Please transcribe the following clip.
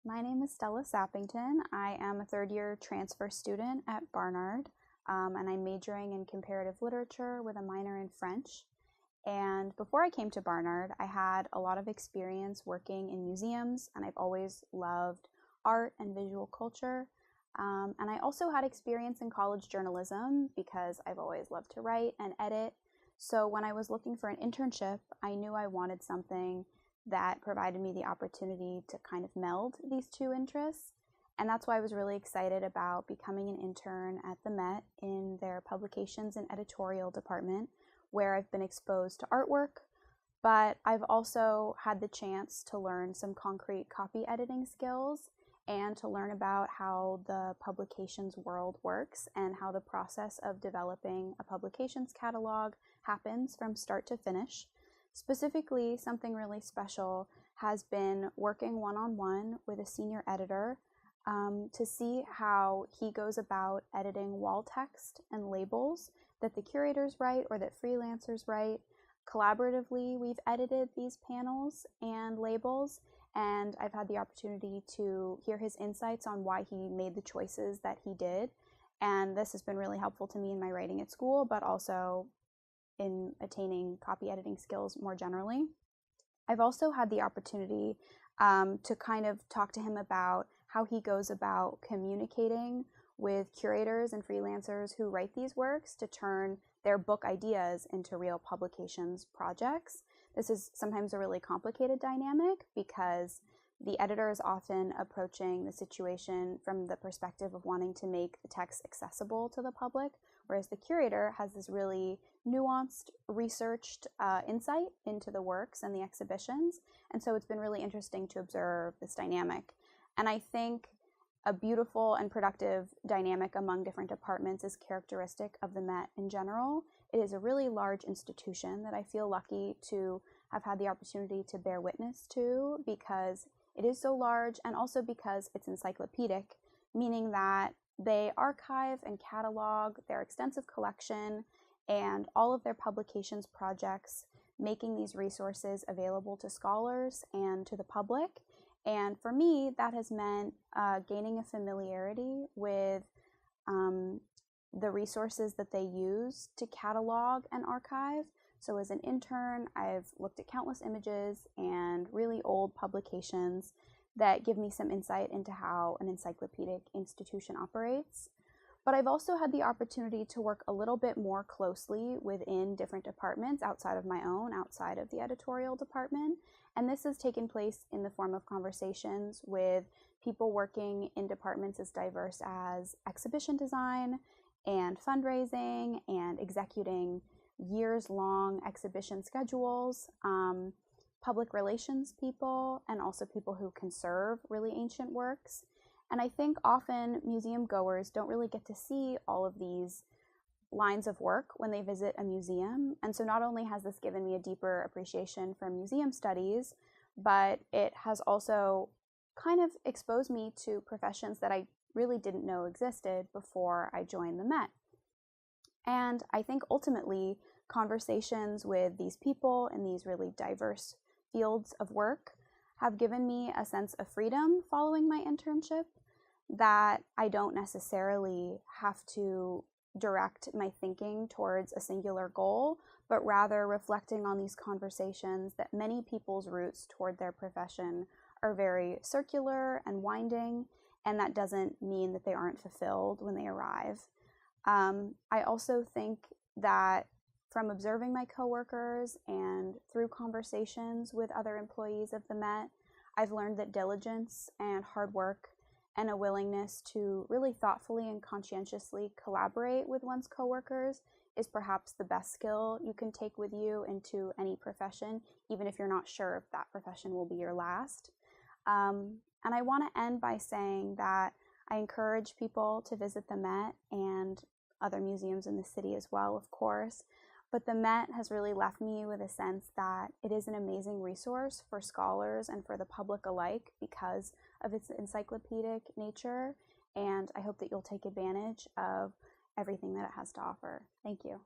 My name is Stella Sappington. I am a third-year transfer student at Barnard, and I'm majoring in comparative literature with a minor in French. And before I came to Barnard, I had a lot of experience working in museums, and I've always loved art and visual culture. And I also had experience in college journalism because I've always loved to write and edit. So when I was looking for an internship, I knew I wanted something that provided me the opportunity to kind of meld these two interests. And that's why I was really excited about becoming an intern at the Met in their publications and editorial department, where I've been exposed to artwork, but I've also had the chance to learn some concrete copy editing skills and to learn about how the publications world works and how the process of developing a publications catalog happens from start to finish. Specifically, something really special has been working one-on-one with a senior editor to see how he goes about editing wall text and labels that the curators write or that freelancers write. Collaboratively, we've edited these panels and labels, and I've had the opportunity to hear his insights on why he made the choices that he did. And this has been really helpful to me in my writing at school, but also in attaining copy editing skills more generally. I've also had the opportunity to kind of talk to him about how he goes about communicating with curators and freelancers who write these works to turn their book ideas into real publications projects. This is sometimes a really complicated dynamic because the editor is often approaching the situation from the perspective of wanting to make the text accessible to the public, whereas the curator has this really nuanced, researched insight into the works and the exhibitions. And so it's been really interesting to observe this dynamic. And I think a beautiful and productive dynamic among different departments is characteristic of the Met in general. It is a really large institution that I feel lucky to have had the opportunity to bear witness to because it is so large, and also because it's encyclopedic, meaning that they archive and catalog their extensive collection and all of their publications projects, making these resources available to scholars and to the public. And for me, that has meant gaining a familiarity with the resources that they use to catalog and archive. So as an intern, I've looked at countless images and really old publications that give me some insight into how an encyclopedic institution operates. But I've also had the opportunity to work a little bit more closely within different departments outside of my own, outside of the editorial department. And this has taken place in the form of conversations with people working in departments as diverse as exhibition design and fundraising and executing years-long exhibition schedules, public relations people, and also people who conserve really ancient works. And I think often museum goers don't really get to see all of these lines of work when they visit a museum. And so not only has this given me a deeper appreciation for museum studies, but it has also kind of exposed me to professions that I really didn't know existed before I joined the Met. And I think ultimately, conversations with these people in these really diverse fields of work have given me a sense of freedom following my internship, that I don't necessarily have to direct my thinking towards a singular goal, but rather reflecting on these conversations that many people's routes toward their profession are very circular and winding, and that doesn't mean that they aren't fulfilled when they arrive. I also think that from observing my coworkers and through conversations with other employees of the Met, I've learned that diligence and hard work and a willingness to really thoughtfully and conscientiously collaborate with one's coworkers is perhaps the best skill you can take with you into any profession, even if you're not sure if that profession will be your last. And I want to end by saying that I encourage people to visit the Met and other museums in the city as well, of course. But the Met has really left me with a sense that it is an amazing resource for scholars and for the public alike because of its encyclopedic nature, and I hope that you'll take advantage of everything that it has to offer. Thank you.